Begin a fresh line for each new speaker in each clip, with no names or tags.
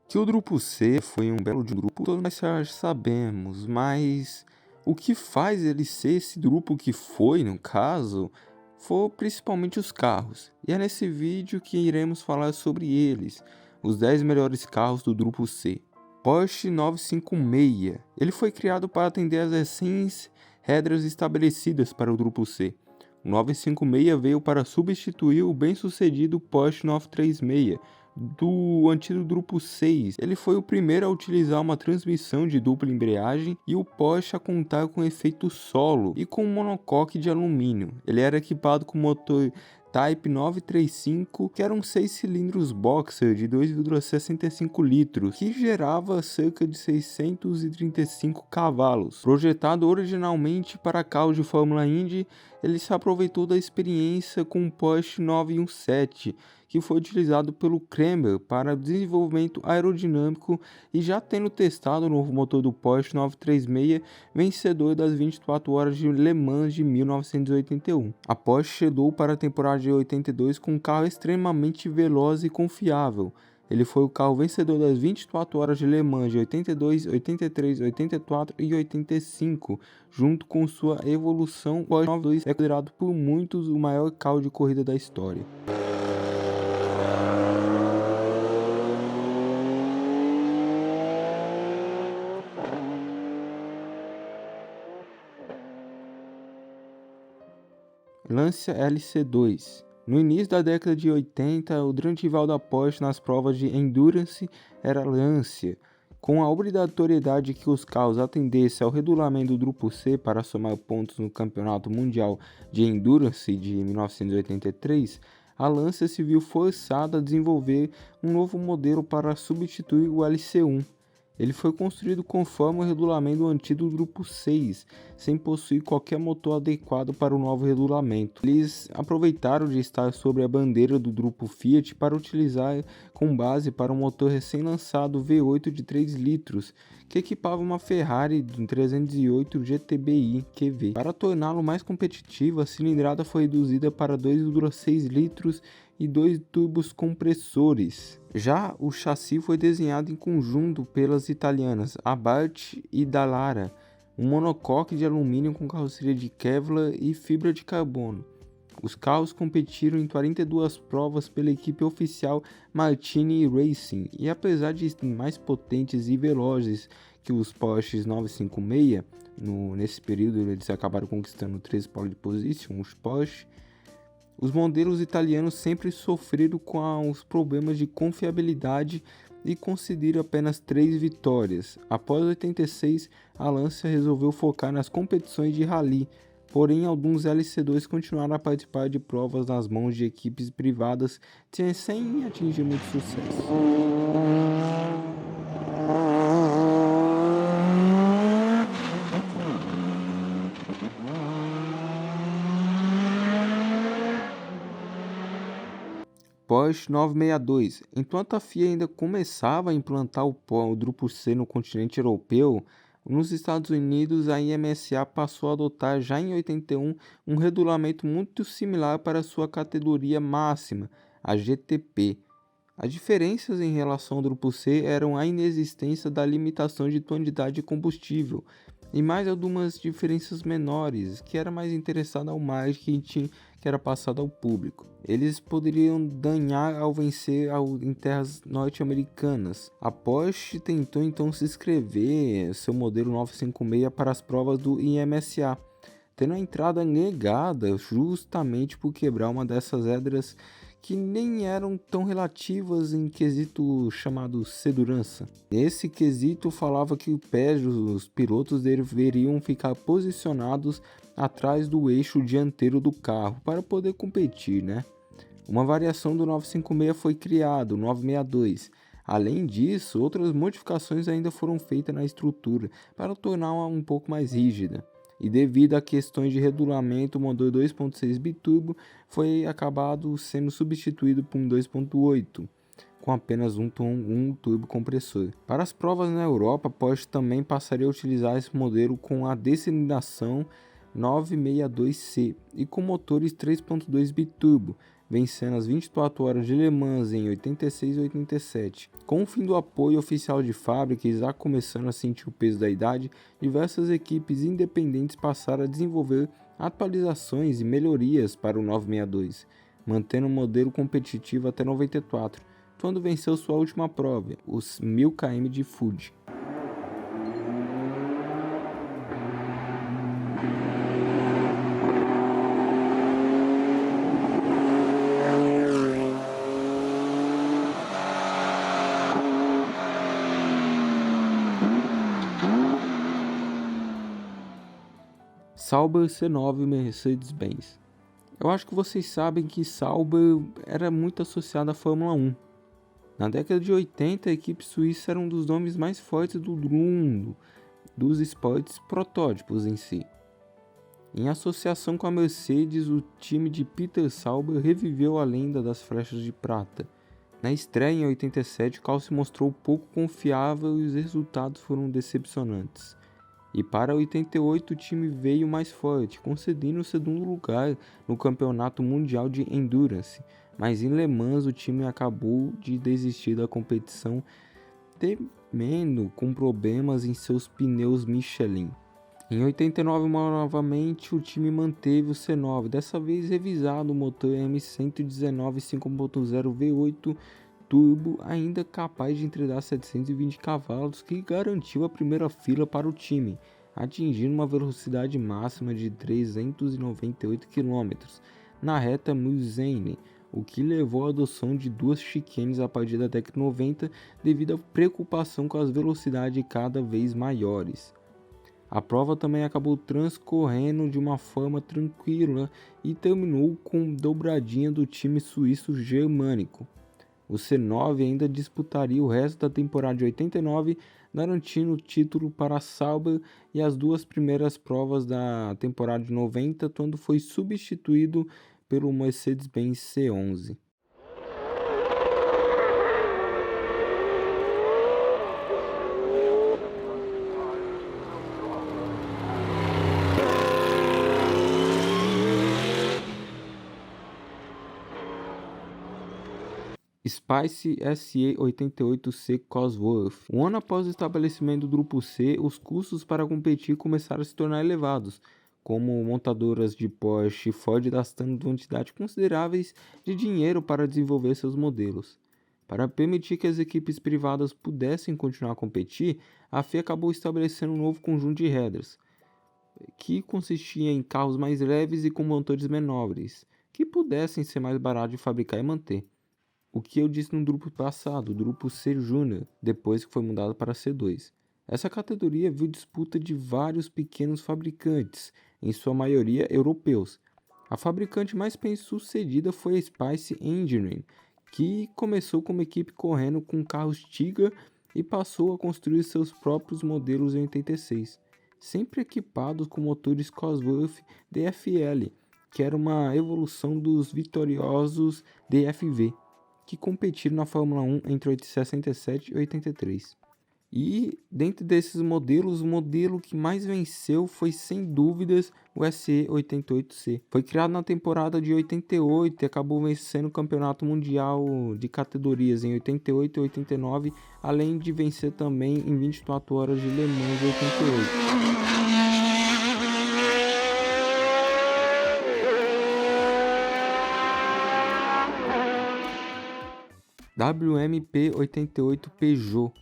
Que o Grupo C foi um belo grupo, todos nós já sabemos, mas o que faz ele ser esse grupo que foi, no caso, foi principalmente os carros. E é nesse vídeo que iremos falar sobre eles, os 10 melhores carros do Grupo C. Porsche 956, ele foi criado para atender às recentes regras estabelecidas para o Grupo C. O 956 veio para substituir o bem-sucedido Porsche 936, do antigo Grupo 6. Ele foi o primeiro a utilizar uma transmissão de dupla embreagem e o Porsche a contar com efeito solo e com um monocoque de alumínio. Ele era equipado com motor Type 935, que era um 6 cilindros boxer de 2,65 litros, que gerava cerca de 635 cavalos. Projetado originalmente para carros de Fórmula Indy, ele se aproveitou da experiência com o Porsche 917, que foi utilizado pelo Kremer para desenvolvimento aerodinâmico e já tendo testado o novo motor do Porsche 936, vencedor das 24 horas de Le Mans de 1981. A Porsche chegou para a temporada de 82 com um carro extremamente veloz e confiável. Ele foi o carro vencedor das 24 horas de Le Mans de 82, 83, 84 e 85, junto com sua evolução. O Porsche 92 é considerado por muitos o maior carro de corrida da história. Lancia LC2. No início da década de 80, o grande rival da Porsche nas provas de endurance era a Lancia. Com a obrigatoriedade que os carros atendessem ao regulamento do Grupo C para somar pontos no Campeonato Mundial de Endurance de 1983, a Lancia se viu forçada a desenvolver um novo modelo para substituir o LC1. Ele foi construído conforme o regulamento antigo do Grupo 6, sem possuir qualquer motor adequado para o novo regulamento. Eles aproveitaram de estar sob a bandeira do Grupo Fiat para utilizar com base para um motor recém-lançado V8 de 3 litros, que equipava uma Ferrari 308 GTBI QV. Para torná-lo mais competitivo, a cilindrada foi reduzida para 2,6 litros e 2 turbos compressores. Já o chassi foi desenhado em conjunto pelas italianas Abarth e Dallara, um monocoque de alumínio com carroceria de Kevlar e fibra de carbono. Os carros competiram em 42 provas pela equipe oficial Martini Racing e, apesar de serem mais potentes e velozes que os Porsche 956, nesse período eles acabaram conquistando 13 pole position, os Porsche. Os modelos italianos sempre sofreram com os problemas de confiabilidade e conseguiram apenas 3 vitórias. Após 86, a Lancia resolveu focar nas competições de rally, porém alguns LC2 continuaram a participar de provas nas mãos de equipes privadas sem atingir muito sucesso. Porsche 962. Enquanto a FIA ainda começava a implantar o Grupo C no continente europeu, nos Estados Unidos a IMSA passou a adotar já em 81 um regulamento muito similar para sua categoria máxima, a GTP. As diferenças em relação ao Grupo C eram a inexistência da limitação de quantidade de combustível e mais algumas diferenças menores, que era mais interessado ao marketing que era passado ao público. Eles poderiam ganhar ao vencer em terras norte-americanas. A Porsche tentou então se inscrever seu modelo 956 para as provas do IMSA, tendo a entrada negada justamente por quebrar uma dessas regras que nem eram tão relativas em quesito chamado segurança. Nesse quesito falava que os pilotos deveriam ficar posicionados atrás do eixo dianteiro do carro para poder competir, né? Uma variação do 956 foi criada, o 962. Além disso, outras modificações ainda foram feitas na estrutura para torná-la um pouco mais rígida. E devido a questões de regulamento, o motor 2.6 biturbo foi acabado sendo substituído por um 2.8, com apenas um turbo compressor. Para as provas na Europa, a Porsche também passaria a utilizar esse modelo com a designalização 962C e com motores 3.2 biturbo, vencendo as 24 horas de Le Mans em 86 e 87. Com o fim do apoio oficial de fábrica e já começando a sentir o peso da idade, diversas equipes independentes passaram a desenvolver atualizações e melhorias para o 962, mantendo o modelo competitivo até 94, quando venceu sua última prova, os 1000 km de Fuji. Sauber C9 Mercedes-Benz. Eu acho que vocês sabem que Sauber era muito associada à Fórmula 1. Na década de 80, a equipe suíça era um dos nomes mais fortes do mundo, dos esportes protótipos em si. Em associação com a Mercedes, o time de Peter Sauber reviveu a lenda das flechas de prata. Na estreia em 87, o carro se mostrou pouco confiável e os resultados foram decepcionantes. E para 88 o time veio mais forte, concedendo o segundo lugar no Campeonato Mundial de Endurance, mas em Le Mans o time acabou de desistir da competição, temendo com problemas em seus pneus Michelin. Em 89 novamente o time manteve o C9, dessa vez revisado o motor M119 5.0 V8 turbo, ainda capaz de entregar 720 cavalos, que garantiu a primeira fila para o time, atingindo uma velocidade máxima de 398 km na reta Mulsanne, o que levou à adoção de duas chicanes a partir da década de 90 devido à preocupação com as velocidades cada vez maiores. A prova também acabou transcorrendo de uma forma tranquila e terminou com dobradinha do time suíço germânico. O C9 ainda disputaria o resto da temporada de 89, garantindo o título para a Sauber e as duas primeiras provas da temporada de 90, quando foi substituído pelo Mercedes-Benz C11. Spice SE88C Cosworth. Um ano após o estabelecimento do Grupo C, os custos para competir começaram a se tornar elevados, como montadoras de Porsche e Ford gastando quantidades consideráveis de dinheiro para desenvolver seus modelos. Para permitir que as equipes privadas pudessem continuar a competir, a FIA acabou estabelecendo um novo conjunto de regras, que consistia em carros mais leves e com motores menores, que pudessem ser mais baratos de fabricar e manter. O que eu disse no grupo passado, o grupo C Júnior, depois que foi mudado para C2. Essa categoria viu disputa de vários pequenos fabricantes, em sua maioria europeus. A fabricante mais bem-sucedida foi a Spice Engineering, que começou como equipe correndo com carros Tiga e passou a construir seus próprios modelos em 86, sempre equipados com motores Cosworth DFL, que era uma evolução dos vitoriosos DFV, que competiram na Fórmula 1 entre 67 e 83. E, dentre desses modelos, o modelo que mais venceu foi, sem dúvidas, o SE88C. Foi criado na temporada de 88 e acabou vencendo o Campeonato Mundial de Categorias em 88 e 89, além de vencer também em 24 horas de Le Mans em 88. WMP88 Peugeot.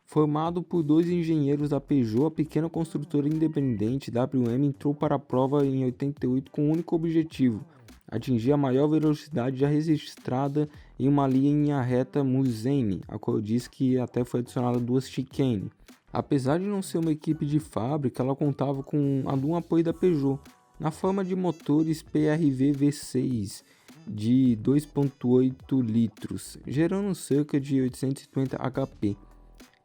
Formado por dois engenheiros da Peugeot, a pequena construtora independente WM entrou para a prova em 88 com um único objetivo: atingir a maior velocidade já registrada em uma linha reta Mulsanne, a qual diz que até foi adicionada duas chicane. Apesar de não ser uma equipe de fábrica, ela contava com um apoio da Peugeot, na forma de motores PRV V6, de 2.8 litros, gerando cerca de 850 HP,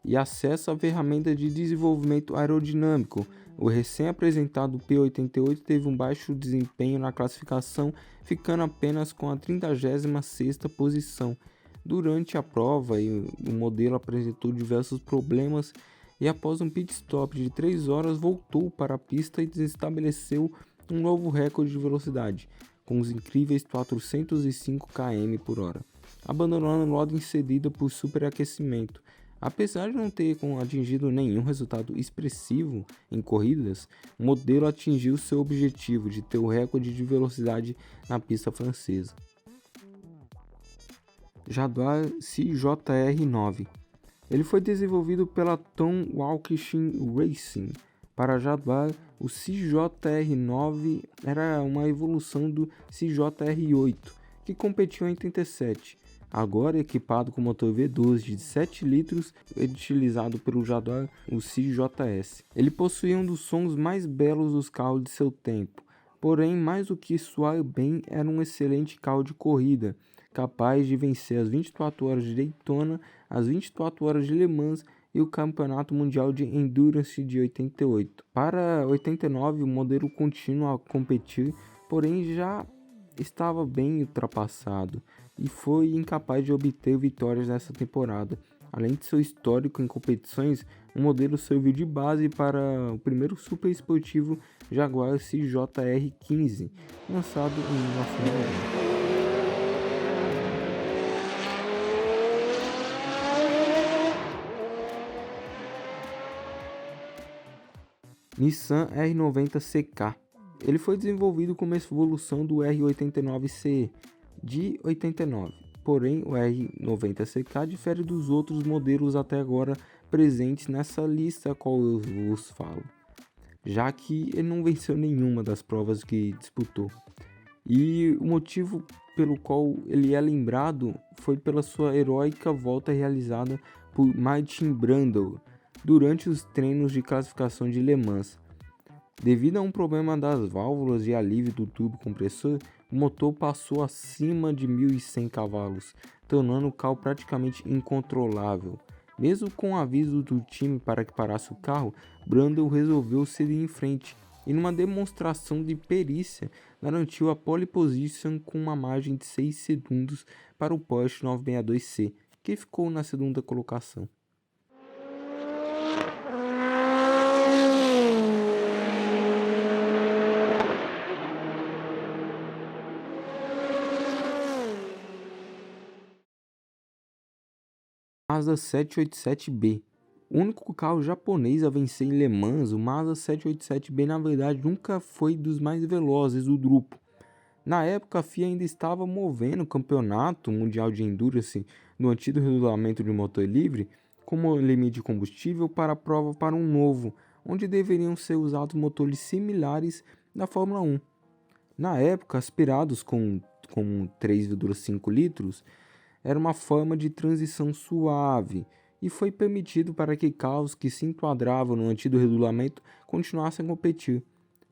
e acesso à ferramenta de desenvolvimento aerodinâmico. O recém-apresentado P88 teve um baixo desempenho na classificação, ficando apenas com a 36ª posição. Durante a prova, o modelo apresentou diversos problemas e, após um pit stop de 3 horas, voltou para a pista e estabeleceu um novo recorde de velocidade, com os incríveis 405 km por hora, abandonando logo em seguida por superaquecimento. Apesar de não ter atingido nenhum resultado expressivo em corridas, o modelo atingiu seu objetivo de ter o recorde de velocidade na pista francesa. Jaguar CJR-9. Ele foi desenvolvido pela Tom Walkinshaw Racing. Para a Jaguar, o CJR-9 era uma evolução do CJR-8, que competiu em 87. Agora equipado com motor V12 de 7 litros, utilizado pelo Jaguar, o CJS. Ele possuía um dos sons mais belos dos carros de seu tempo, porém, mais do que soar bem, era um excelente carro de corrida, capaz de vencer as 24 horas de Daytona, as 24 horas de Le Mans e o Campeonato Mundial de Endurance de 88. Para 89, o modelo continua a competir, porém já estava bem ultrapassado e foi incapaz de obter vitórias nessa temporada. Além de seu histórico em competições, o modelo serviu de base para o primeiro super esportivo Jaguar CJR-15, lançado em 1990. Nissan R90CK. Ele foi desenvolvido como evolução do R89CE de 89, porém o R90CK difere dos outros modelos até agora presentes nessa lista a qual eu vos falo, já que ele não venceu nenhuma das provas que disputou. E o motivo pelo qual ele é lembrado foi pela sua heróica volta realizada por Martin Brundle durante os treinos de classificação de Le Mans. Devido a um problema das válvulas de alívio do tubo compressor, o motor passou acima de 1.100 cavalos, tornando o carro praticamente incontrolável. Mesmo com o aviso do time para que parasse o carro, Brundle resolveu seguir em frente e, numa demonstração de perícia, garantiu a pole position com uma margem de 6 segundos para o Porsche 962C, que ficou na segunda colocação. Mazda 787B. O único carro japonês a vencer em Le Mans, o Mazda 787B na verdade nunca foi dos mais velozes do grupo. Na época a FIA ainda estava movendo o campeonato mundial de Endurance no antigo regulamento de motor livre como limite de combustível para a prova para um novo, onde deveriam ser usados motores similares da Fórmula 1. Na época, aspirados com 3,5 litros, era uma forma de transição suave e foi permitido para que carros que se enquadravam no antigo regulamento continuassem a competir.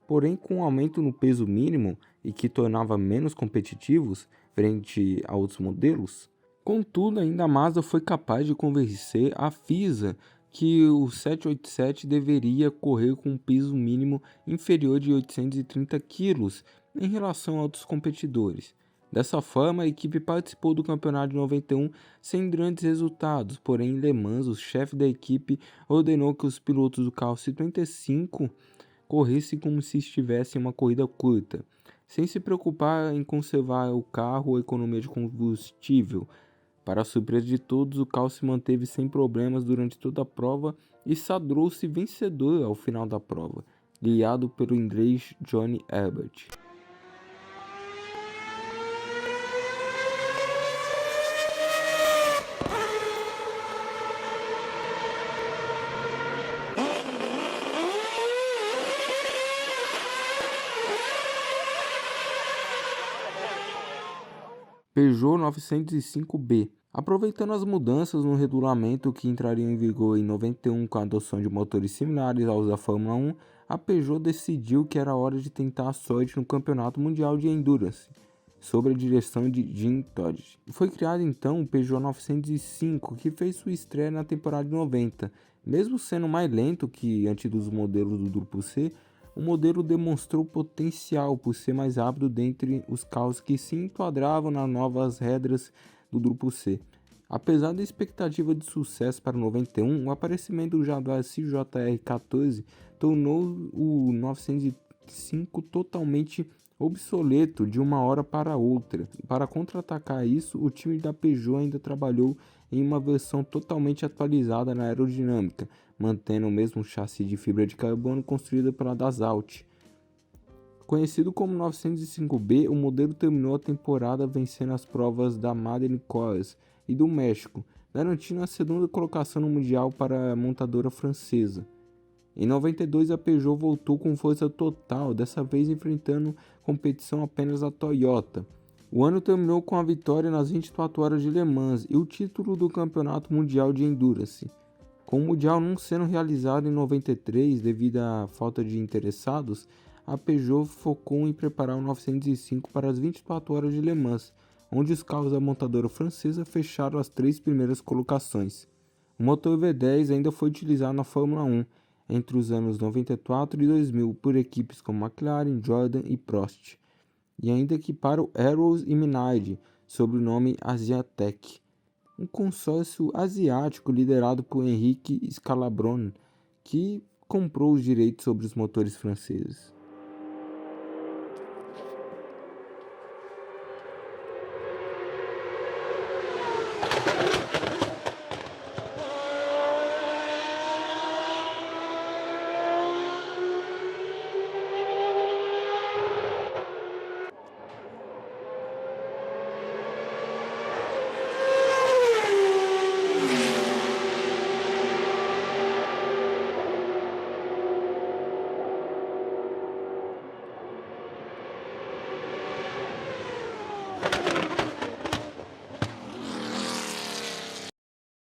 Porém, com o aumento no peso mínimo e que tornava menos competitivos frente a outros modelos, contudo, ainda a Mazda foi capaz de convencer a FISA que o 787 deveria correr com um peso mínimo inferior de 830 kg em relação a outros competidores. Dessa forma, a equipe participou do campeonato de 91 sem grandes resultados, porém em Le Mans, o chefe da equipe ordenou que os pilotos do carro 55 corressem como se estivessem em uma corrida curta, sem se preocupar em conservar o carro ou a economia de combustível. Para a surpresa de todos, o carro se manteve sem problemas durante toda a prova e sagrou-se vencedor ao final da prova, guiado pelo inglês Johnny Herbert. Peugeot 905B. Aproveitando as mudanças no regulamento que entrariam em vigor em 91 com a adoção de motores similares aos da Fórmula 1, a Peugeot decidiu que era hora de tentar a sorte no Campeonato Mundial de Endurance, sob a direção de Jim Todd. Foi criado então o Peugeot 905, que fez sua estreia na temporada de 90. Mesmo sendo mais lento que antes dos modelos do Grupo C, o modelo demonstrou potencial por ser mais rápido dentre os carros que se enquadravam nas novas regras do Grupo C. Apesar da expectativa de sucesso para 91, o aparecimento do Jaguar CJR-14 tornou o 905 totalmente obsoleto de uma hora para outra. Para contra-atacar isso, o time da Peugeot ainda trabalhou em uma versão totalmente atualizada na aerodinâmica, mantendo o mesmo chassi de fibra de carbono construído pela Dassault. Conhecido como 905B, o modelo terminou a temporada vencendo as provas da Madden Cores e do México, garantindo a segunda colocação no Mundial para a montadora francesa. Em 92, a Peugeot voltou com força total, dessa vez enfrentando competição apenas a Toyota. O ano terminou com a vitória nas 24 horas de Le Mans e o título do Campeonato Mundial de Endurance. Com o Mundial não sendo realizado em 93 devido à falta de interessados, a Peugeot focou em preparar o 905 para as 24 horas de Le Mans, onde os carros da montadora francesa fecharam as 3 primeiras colocações. O motor V10 ainda foi utilizado na Fórmula 1 entre os anos 94 e 2000 por equipes como McLaren, Jordan e Prost, e ainda equiparam Arrows e Minardi sob o nome Asiatech, um consórcio asiático liderado por Henrique Scalabron, que comprou os direitos sobre os motores franceses.